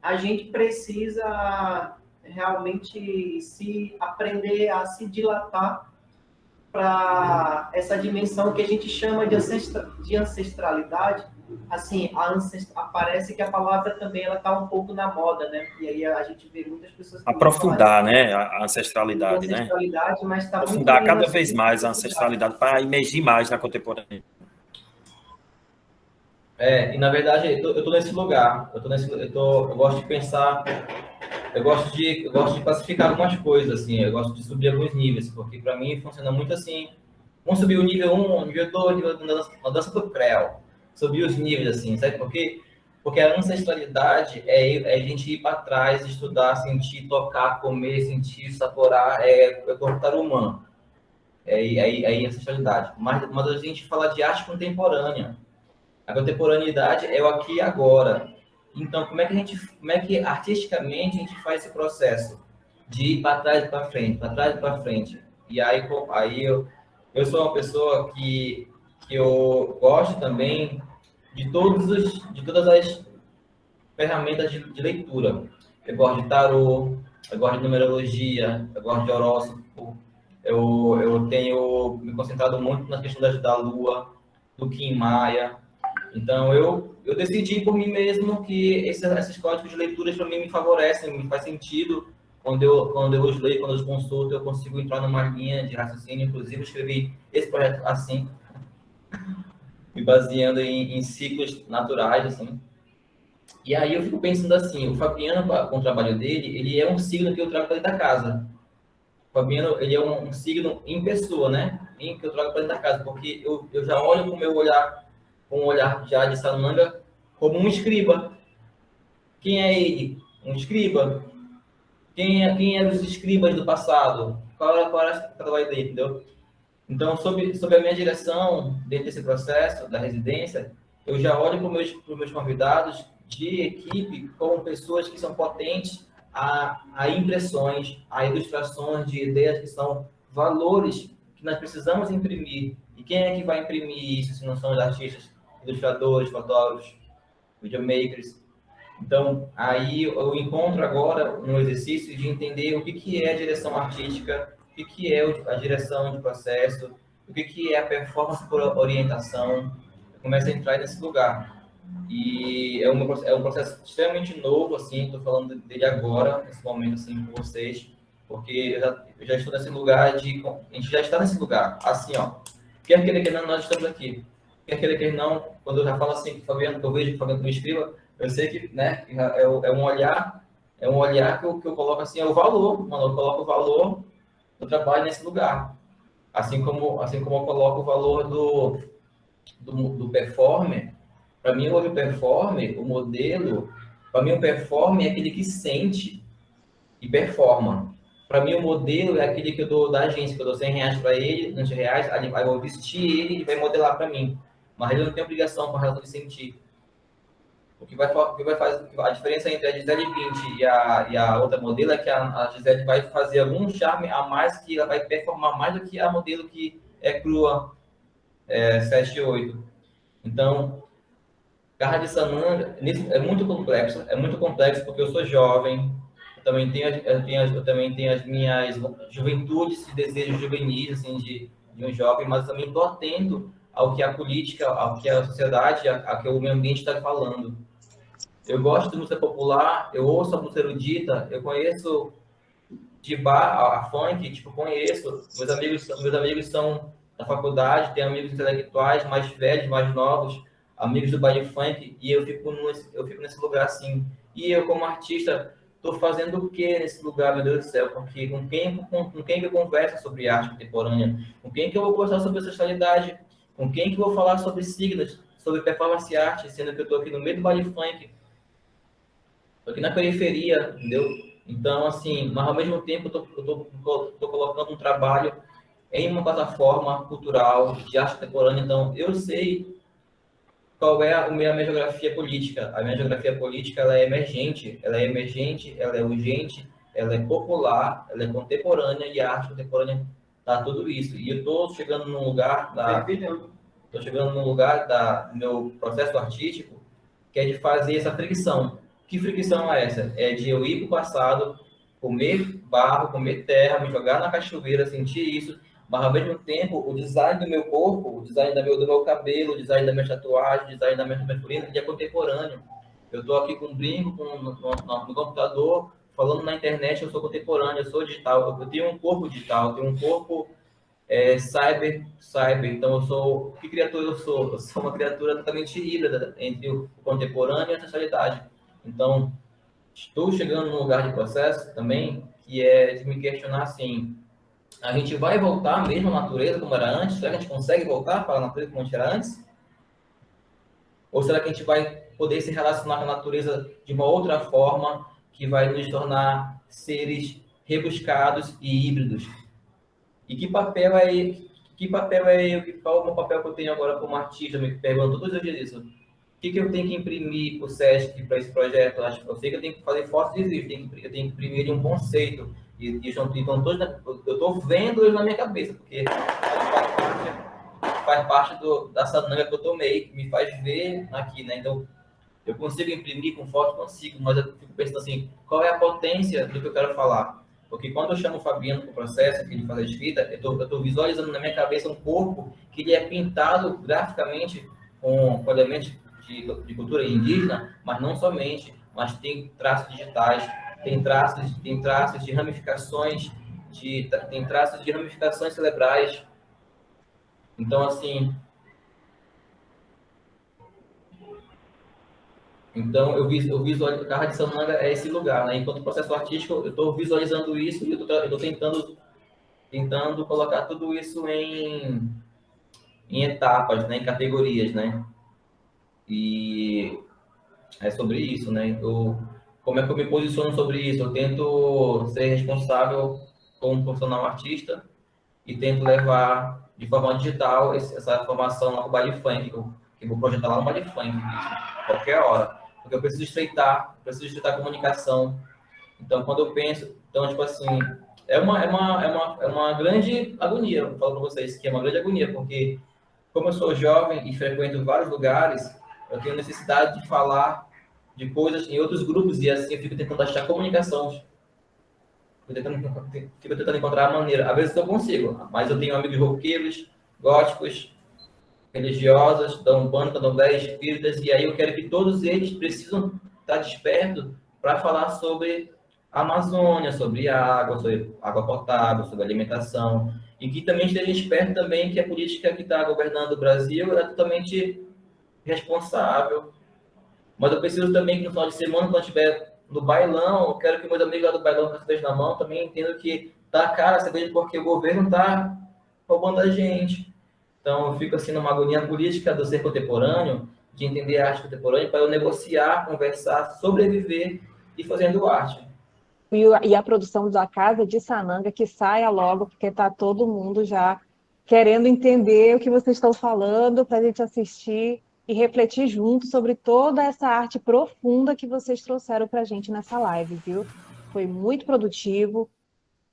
a gente precisa realmente aprender a se dilatar para essa dimensão que a gente chama de ancestralidade. Assim, parece que a palavra também ela tá um pouco na moda, né? E aí a gente vê muitas pessoas que aprofundar, né, a ancestralidade, né? Mas tá Aprofundar muito cada vez mais a ancestralidade para emergir mais na contemporânea. E na verdade eu tô nesse lugar. Eu gosto de pensar, eu gosto de classificar algumas coisas, assim. Eu gosto de subir alguns níveis, porque para mim funciona muito assim. Vamos subir o nível 1, o nível 2, a dança do Creu. Subir os níveis, assim, sabe por quê? Porque a ancestralidade é a gente ir para trás, estudar, sentir, tocar, comer, sentir, saborar, o corpo tarumã. É ancestralidade. Mas a gente fala de arte contemporânea. A contemporaneidade é o aqui e agora. Então, como é que artisticamente a gente faz esse processo de ir para trás e para frente, para trás e para frente? E aí eu sou uma pessoa que eu gosto também de todas as ferramentas de leitura. Eu gosto de tarô, eu gosto de numerologia, eu gosto de horóscopo. Eu tenho me concentrado muito na questão da lua, do Kim Maia. Então, eu decidi por mim mesmo que esses códigos de leituras para mim me favorecem, me faz sentido. Quando eu os leio, quando eu os consulto, eu consigo entrar numa linha de raciocínio. Inclusive, eu escrevi esse projeto assim, me baseando em ciclos naturais, assim. E aí eu fico pensando assim, o Fabiano, com o trabalho dele, ele é um signo que eu trago para dentro da casa. O Fabiano, ele é um signo em pessoa, né? Que eu trago para dentro da casa, porque eu já olho com o meu olhar, com um olhar já de Sananga, como um escriba. Quem é ele? Um escriba. Quem eram os escribas do passado? Qual era o trabalho dele, entendeu? Então, sob a minha direção, dentro desse processo da residência, eu já olho para os meus convidados de equipe como pessoas que são potentes a impressões, a ilustrações de ideias que são valores que nós precisamos imprimir. E quem é que vai imprimir isso, se não são os artistas, ilustradores, fotógrafos, videomakers? Então, aí eu encontro agora um exercício de entender o que é a direção artística, o que é a direção de processo, o que é a performance por orientação. Eu começo a entrar nesse lugar. E é um processo extremamente novo, assim, estou falando dele agora, nesse momento, assim, com vocês, porque eu já estou nesse lugar de... A gente já está nesse lugar, assim, ó. Quer queira, quer não, nós estamos aqui. Quer queira, quer não, quando eu já falo assim, que Fabiano, que eu vejo que Fabiano me escreva, eu sei que, né, é um olhar que eu coloco assim, é o valor, mano, eu coloco o valor do trabalho nesse lugar. Assim como eu coloco o valor do performer. Para mim, o performer, o modelo, para mim o performer é aquele que sente e performa. Para mim, o modelo é aquele que eu dou da agência, que eu dou R$100 para ele, R$20, aí eu vou vestir ele e vai modelar para mim. Mas ele não tem obrigação com a relação de sentir. O que vai fazer a diferença entre a Gisele Bündchen e a outra modelo é que a Gisele vai fazer algum charme a mais, que ela vai performar mais do que a modelo que é crua, 7 e 8. Então, Garra de Sananga é muito complexo porque eu sou jovem, eu também tenho as minhas juventudes e desejos juvenis, assim, de um jovem, mas também estou atento ao que a política, ao que a sociedade, ao que o meio ambiente está falando. Eu gosto de música popular, eu ouço a música erudita, eu conheço de bar a funk, tipo, conheço. Meus amigos são da faculdade, tenho amigos intelectuais mais velhos, mais novos, amigos do baile funk, e eu fico nesse lugar assim. E eu, como artista, estou fazendo o que nesse lugar, meu Deus do céu? Porque com quem que eu converso sobre arte contemporânea? Com quem que eu vou conversar sobre sexualidade? Com quem que eu vou falar sobre siglas, sobre performance arte, sendo que eu estou aqui no meio do baile funk? Estou aqui na periferia, entendeu? Então, assim, mas ao mesmo tempo eu tô colocando um trabalho em uma plataforma cultural de arte contemporânea. Então, eu sei qual é a minha geografia política. A minha geografia política, ela é emergente, ela é urgente, ela é popular, ela é contemporânea, e a arte contemporânea tá tudo isso. E eu estou chegando num lugar do meu processo artístico, que é de fazer essa fricção. Que fricção é essa? É de eu ir para o passado, comer barro, comer terra, me jogar na cachoeira, sentir isso, mas ao mesmo tempo o design do meu corpo, o design do meu cabelo, o design da minha tatuagem, o design da minha figurina, ele é contemporâneo. Eu estou aqui com um brinco no computador, falando na internet, eu sou contemporâneo, eu sou digital, eu tenho um corpo digital, eu tenho um corpo cyber, então que criatura eu sou? Eu sou uma criatura totalmente híbrida entre o contemporâneo e a sexualidade. Então, estou chegando num lugar de processo também, que é de me questionar assim, a gente vai voltar mesmo à natureza como era antes? Será que a gente consegue voltar para a natureza como a gente era antes? Ou será que a gente vai poder se relacionar com a natureza de uma outra forma, que vai nos tornar seres rebuscados e híbridos? E qual é o meu papel que eu tenho agora como artista? Eu me pergunto todos os dias isso. O que eu tenho que imprimir para o SESC, para esse projeto? Eu sei que eu tenho que fazer fotos de vídeo, eu tenho que imprimir um conceito. E então, eu estou vendo eles na minha cabeça, porque faz parte da sananga que eu tomei, que me faz ver aqui, né? Então, eu consigo imprimir com foto? Consigo, mas eu fico pensando assim, qual é a potência do que eu quero falar? Porque quando eu chamo o Fabiano para o processo aqui de fazer a escrita, eu estou visualizando na minha cabeça um corpo que ele é pintado graficamente com elementos de cultura indígena, mas não somente, mas tem traços digitais, tem traços de ramificações, tem traços de ramificações cerebrais. Então, assim, eu visualizo, a Garra de Sananga é esse lugar, né? Enquanto processo artístico, eu estou visualizando isso e eu estou tentando colocar tudo isso em etapas, né? Em categorias, né? E é sobre isso, né? Como é que eu me posiciono sobre isso? Eu tento ser responsável como profissional artista e tento levar de forma digital essa formação lá para o baile funk, que eu vou projetar lá no baile funk, qualquer hora. Porque eu preciso estreitar a comunicação, Então, quando eu penso, então, tipo assim, é uma grande agonia, eu falo para vocês que é uma grande agonia, porque como eu sou jovem e frequento vários lugares, eu tenho necessidade de falar de coisas em outros grupos e assim eu fico tentando achar comunicação, fico tentando encontrar a maneira. Às vezes eu consigo, mas eu tenho amigos roqueiros, góticos, religiosas, da Umbanda, Candomblé, espíritas, e aí eu quero que todos eles precisam estar despertos para falar sobre a Amazônia, sobre água potável, sobre alimentação, e que também esteja esperto também que a política que está governando o Brasil é totalmente responsável. Mas eu preciso também que no final de semana, quando eu estiver no bailão, eu quero que meus amigos lá do bailão com a cerveja na mão também entendam que tá cara a cerveja porque o governo está roubando a gente. Então, eu fico assim numa agonia política do ser contemporâneo, de entender a arte contemporânea, para eu negociar, conversar, sobreviver e fazendo arte. E a produção da Casa de Sananga que saia logo, porque está todo mundo já querendo entender o que vocês estão falando para a gente assistir e refletir junto sobre toda essa arte profunda que vocês trouxeram para a gente nessa live, viu? Foi muito produtivo,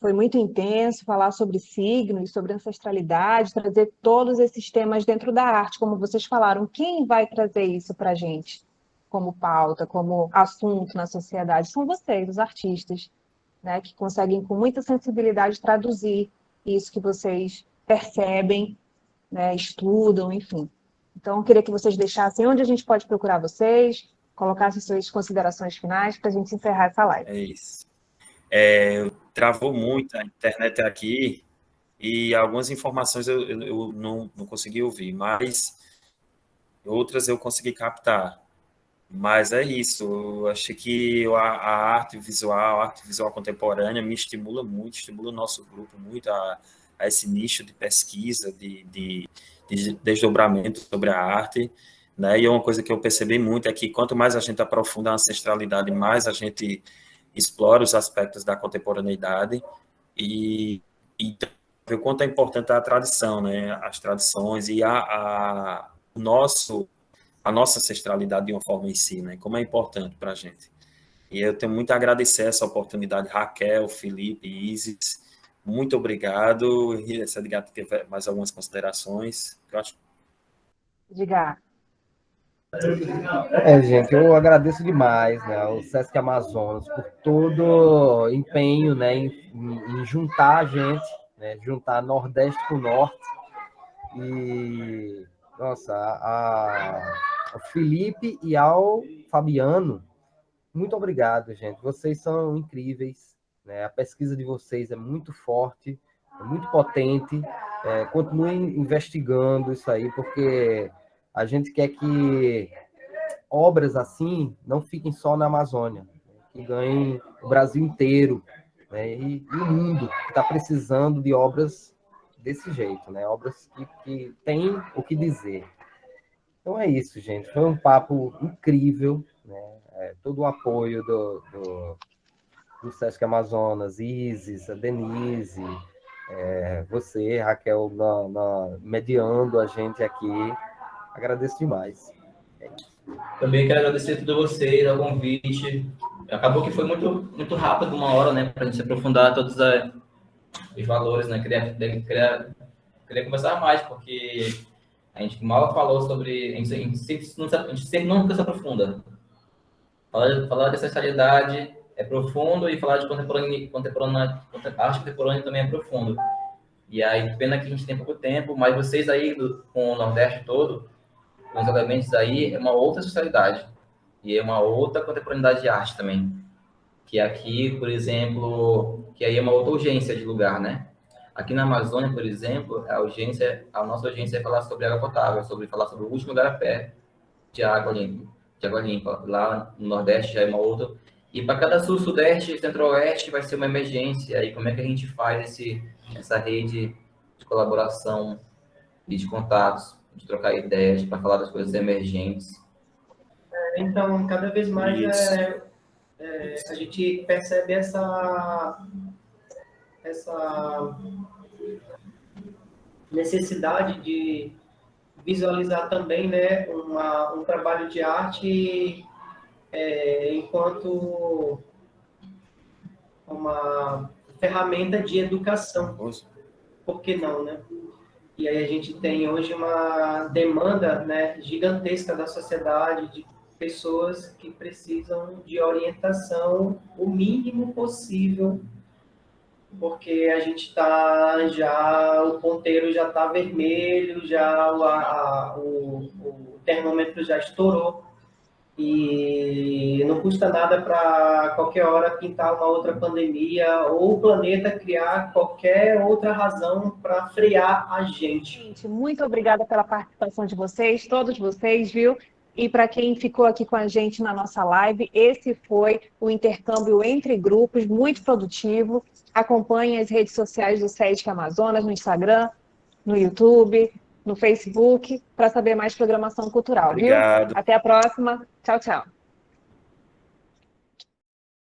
foi muito intenso falar sobre signos, sobre ancestralidade, trazer todos esses temas dentro da arte, como vocês falaram. Quem vai trazer isso para a gente como pauta, como assunto na sociedade? São vocês, os artistas, né, que conseguem com muita sensibilidade traduzir isso que vocês percebem, né, estudam, enfim. Então, eu queria que vocês deixassem onde a gente pode procurar vocês, colocassem suas considerações finais para a gente encerrar essa live. É isso. Travou muito a internet aqui e algumas informações eu não consegui ouvir, mas outras eu consegui captar. Mas é isso, eu acho que a arte visual contemporânea me estimula muito, estimula o nosso grupo muito a esse nicho de pesquisa, de desdobramento sobre a arte, né? E uma coisa que eu percebi muito é que quanto mais a gente aprofunda a ancestralidade, mais a gente explora os aspectos da contemporaneidade e ver o quanto é importante a tradição, né? As tradições e o nossa ancestralidade de uma forma em si, né? Como é importante para a gente. E eu tenho muito a agradecer essa oportunidade, Raquel, Felipe, Isis, muito obrigado. E se Edgar tiver mais algumas considerações, eu acho. Diga. Gente, eu agradeço demais, né, ao Sesc Amazonas por todo o empenho, né, em juntar a gente, né, juntar Nordeste com Norte. E, nossa, ao Felipe e ao Fabiano, muito obrigado, gente. Vocês são incríveis, né? A pesquisa de vocês é muito forte, é muito potente. Continuem investigando isso aí, porque a gente quer que obras assim não fiquem só na Amazônia, que ganhem o Brasil inteiro, né? E o mundo que está precisando de obras desse jeito, né? Obras que têm o que dizer. Então é isso, gente. Foi um papo incrível, né? Todo o apoio do Sesc Amazonas, Isis, a Denise, você, Raquel, mediando a gente aqui. Agradeço demais. Também quero agradecer a todos vocês, ao convite. Acabou que foi muito, muito rápido, 1 hora, né, para a gente aprofundar todos os valores, né? Queria conversar mais, porque a gente mal falou sobre. A gente sempre nunca se aprofunda. Falar dessa realidade é profundo e falar de arte contemporânea também é profundo. E aí, pena que a gente tem pouco tempo, mas vocês aí, com o Nordeste todo, com os elementos aí, é uma outra socialidade. E é uma outra contemporaneidade de arte também. Que aqui, por exemplo, que aí é uma outra urgência de lugar, né? Aqui na Amazônia, por exemplo, a nossa urgência é falar sobre água potável, falar sobre o último garapé de água limpa. Lá no Nordeste já é uma outra. E para cada Sul, Sudeste, Centro-Oeste vai ser uma emergência. Aí como é que a gente faz essa rede de colaboração e de contatos, de trocar ideias para falar das coisas emergentes? Então, cada vez mais a gente percebe essa necessidade de visualizar também, né, um trabalho de arte enquanto uma ferramenta de educação. Por que não, né? E aí a gente tem hoje uma demanda, né, gigantesca da sociedade, de pessoas que precisam de orientação o mínimo possível, porque a gente está já, o ponteiro já está vermelho, já o termômetro já estourou, e não custa nada para qualquer hora pintar uma outra pandemia ou o planeta criar qualquer outra razão para frear a gente. Gente, muito obrigada pela participação de vocês, todos vocês, viu? E para quem ficou aqui com a gente na nossa live, esse foi o intercâmbio entre grupos, muito produtivo. Acompanhe as redes sociais do SESC Amazonas, no Instagram, no YouTube, no Facebook, para saber mais programação cultural, Obrigado. viu? Até a próxima. Tchau, tchau.